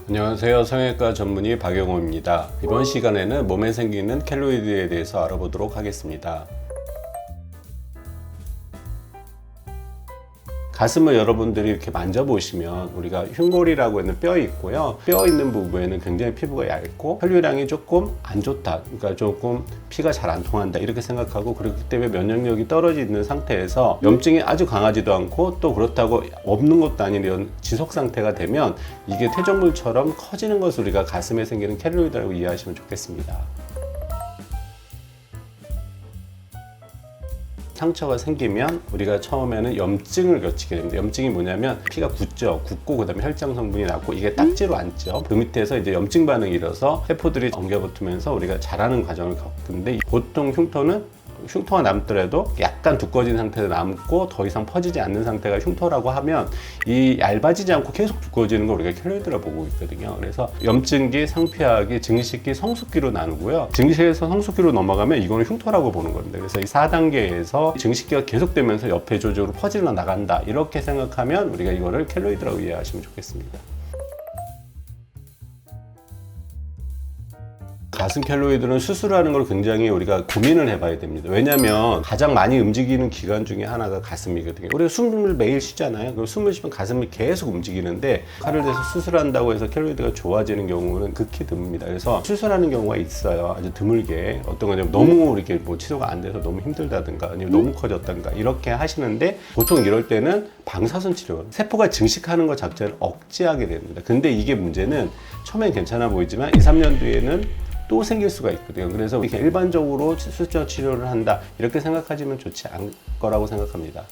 안녕하세요. 성형외과 전문의 박영호입니다. 이번 시간에는 몸에 생기는 켈로이드에 대해서 알아보도록 하겠습니다. 가슴을 여러분들이 이렇게 만져보시면 우리가 흉골이라고 하는 뼈 있고요. 뼈 있는 부분에는 굉장히 피부가 얇고 혈류량이 조금 안 좋다. 그러니까 조금 피가 잘 안 통한다. 이렇게 생각하고 그렇기 때문에 면역력이 떨어져 있는 상태에서 염증이 아주 강하지도 않고 또 그렇다고 없는 것도 아닌 이런 지속 상태가 되면 이게 퇴적물처럼 커지는 것을 우리가 가슴에 생기는 켈로이드라고 이해하시면 좋겠습니다. 상처가 생기면 우리가 처음에는 염증을 겪게 됩니다. 염증이 뭐냐면 피가 굳죠. 굳고 그다음에 혈장 성분이 나고 이게 딱지로 앉죠. 그 밑에서 이제 염증 반응이 일어서 세포들이 엉겨붙으면서 우리가 자라는 과정을 겪는데 보통 흉터가 남더라도 약간 두꺼워진 상태로 남고 더 이상 퍼지지 않는 상태가 흉터라고 하면 이 얇아지지 않고 계속 두꺼워지는 걸 우리가 켈로이드라고 보고 있거든요. 그래서 염증기, 상피하기, 증식기, 성숙기로 나누고요. 증식에서 성숙기로 넘어가면 이거는 흉터라고 보는 겁니다. 그래서 이 4단계에서 증식기가 계속되면서 옆에 조직으로 퍼질러 나간다. 이렇게 생각하면 우리가 이거를 켈로이드라고 이해하시면 좋겠습니다. 가슴 켈로이드는 수술하는 걸 굉장히 우리가 고민을 해봐야 됩니다. 왜냐하면 가장 많이 움직이는 기관 중에 하나가 가슴이거든요. 우리가 숨을 매일 쉬잖아요. 그럼 숨을 쉬면 가슴이 계속 움직이는데 칼을 대서 수술한다고 해서 켈로이드가 좋아지는 경우는 극히 드뭅니다. 그래서 수술하는 경우가 있어요. 아주 드물게. 어떤 거냐면 너무 이렇게 뭐 치료가 안 돼서 너무 힘들다든가 아니면 너무 커졌다든가 이렇게 하시는데 보통 이럴 때는 방사선 치료, 세포가 증식하는 것 자체를 억제하게 됩니다. 근데 이게 문제는 처음엔 괜찮아 보이지만 2, 3년 뒤에는 또 생길 수가 있거든요. 그래서 이렇게 일반적으로 수술 치료를 한다 이렇게 생각하시면 좋지 않을 거라고 생각합니다.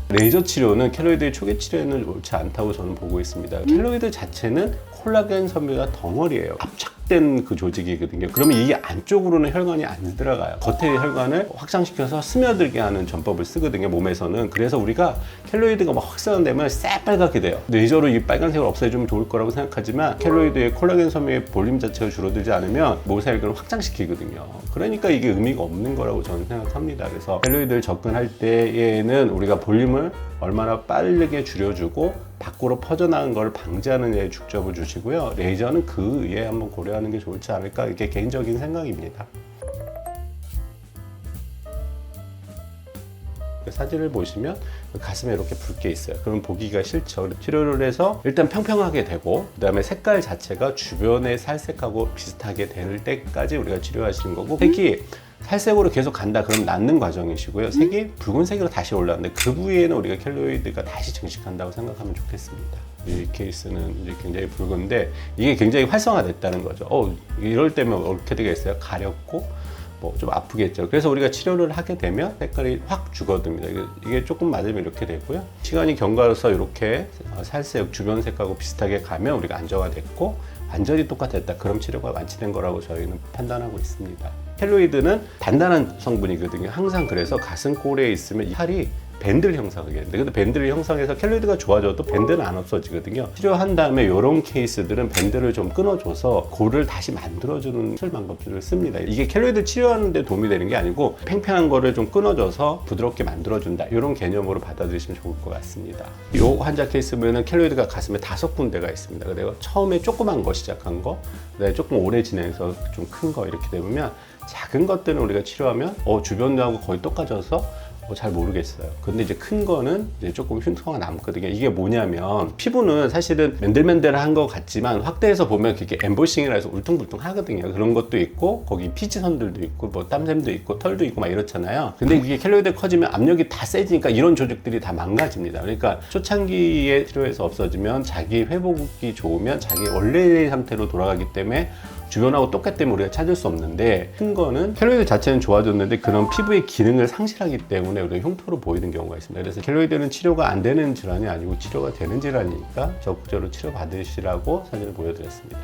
레이저 치료는 켈로이드의 초기 치료에는 옳지 않다고 저는 보고 있습니다. 켈로이드 자체는 콜라겐 섬유가 덩어리예요. 압착된 그 조직이거든요. 그러면 이게 안쪽으로는 혈관이 안 들어가요. 겉에 혈관을 확장시켜서 스며들게 하는 전법을 쓰거든요, 몸에서는. 그래서 우리가 켈로이드가 막 확산되면 새빨갛게 돼요. 레이저로 이 빨간색을 없애주면 좋을 거라고 생각하지만 켈로이드의 콜라겐 섬유의 볼륨 자체가 줄어들지 않으면 모세혈관을 확장시키거든요. 그러니까 이게 의미가 없는 거라고 저는 생각합니다. 그래서 켈로이드를 접근할 때에는 우리가 볼륨을 얼마나 빠르게 줄여주고 밖으로 퍼져나가는 걸 방지하는 데 중점을 주시고요. 레이저는 그 위에 한번 고려하는 게 좋을지 않을까, 이게 개인적인 생각입니다. 사진을 보시면 가슴에 이렇게 붉게 있어요. 그럼 보기가 싫죠. 치료를 해서 일단 평평하게 되고 그 다음에 색깔 자체가 주변에 살색하고 비슷하게 될 때까지 우리가 치료하시는 거고, 색이 살색으로 계속 간다 그럼 낫는 과정이시고요. 색이 붉은색으로 다시 올라오는데 그 부위에는 우리가 켈로이드가 다시 증식한다고 생각하면 좋겠습니다. 이 케이스는 이제 굉장히 붉은데 이게 굉장히 활성화됐다는 거죠. 이럴 때면 어떻게 되겠어요? 가렵고 뭐 좀 아프겠죠. 그래서 우리가 치료를 하게 되면 색깔이 확 죽어듭니다. 이게 조금 맞으면 이렇게 되고요. 시간이 경과해서 이렇게 살색 주변 색하고 비슷하게 가면 우리가 안정화됐고, 완전히 똑같았다 그럼 치료가 완치된 거라고 저희는 판단하고 있습니다. 켈로이드는 단단한 성분이거든요. 항상. 그래서 가슴골에 있으면 이 살이 밴드를 형성하게 됩니다. 근데 밴드를 형성해서 켈로이드가 좋아져도 밴드는 안 없어지거든요. 치료한 다음에 이런 케이스들은 밴드를 좀 끊어줘서 골을 다시 만들어주는 수술 방법들을 씁니다. 이게 켈로이드 치료하는 데 도움이 되는 게 아니고 팽팽한 거를 좀 끊어줘서 부드럽게 만들어준다, 이런 개념으로 받아들이시면 좋을 것 같습니다. 이 환자 케이스 보면 켈로이드가 가슴에 5군데가 있습니다. 내가 처음에 조그만 거 시작한 거, 그다음에 조금 오래 진행해서 좀 큰 거 이렇게 되면 작은 것들은 우리가 치료하면 주변하고 거의 똑같아져서 잘 모르겠어요. 근데 이제 큰 거는 이제 조금 흉터가 남거든요. 이게 뭐냐면 피부는 사실은 맨들맨들한 것 같지만 확대해서 보면 그게 엠보싱이라 해서 울퉁불퉁 하거든요. 그런 것도 있고 거기 피지선들도 있고 뭐 땀샘도 있고 털도 있고 막 이렇잖아요. 근데 이게 켈로이드 커지면 압력이 다 세지니까 이런 조직들이 다 망가집니다. 그러니까 초창기에 치료해서 없어지면 자기 회복이 좋으면 자기 원래의 상태로 돌아가기 때문에 주변하고 똑같기 때문에 우리가 찾을 수 없는데, 큰 거는 켈로이드 자체는 좋아졌는데 그런 피부의 기능을 상실하기 때문에 우리가 흉터로 보이는 경우가 있습니다. 그래서 켈로이드는 치료가 안 되는 질환이 아니고 치료가 되는 질환이니까 적극적으로 치료 받으시라고 사진을 보여드렸습니다.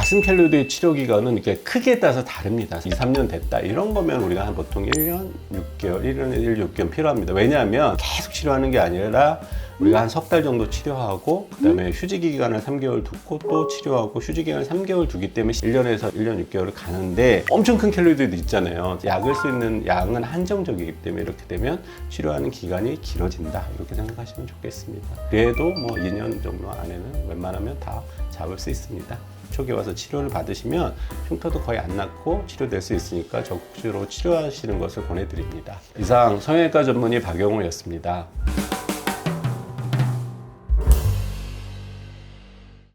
가슴 켈로이드 치료 기간은 이렇게 크게 따서 다릅니다. 2, 3년 됐다 이런 거면 우리가 한 보통 1년 6개월, 1년 1, 6개월 필요합니다. 왜냐하면 계속 치료하는 게 아니라 우리가 한 석 달 정도 치료하고 그다음에 휴지 기간을 3개월 두고 또 치료하고 휴지 기간을 3개월 두기 때문에 1년에서 1년 6개월을 가는데 엄청 큰 켈로이드도 있잖아요. 약을 수 있는 양은 한정적이기 때문에 이렇게 되면 치료하는 기간이 길어진다 이렇게 생각하시면 좋겠습니다. 그래도 뭐 2년 정도 안에는 웬만하면 다 잡을 수 있습니다. 초기 와서 치료를 받으시면 흉터도 거의 안 났고 치료될 수 있으니까 적극적으로 치료하시는 것을 권해드립니다. 이상 성형외과 전문의 박영호였습니다.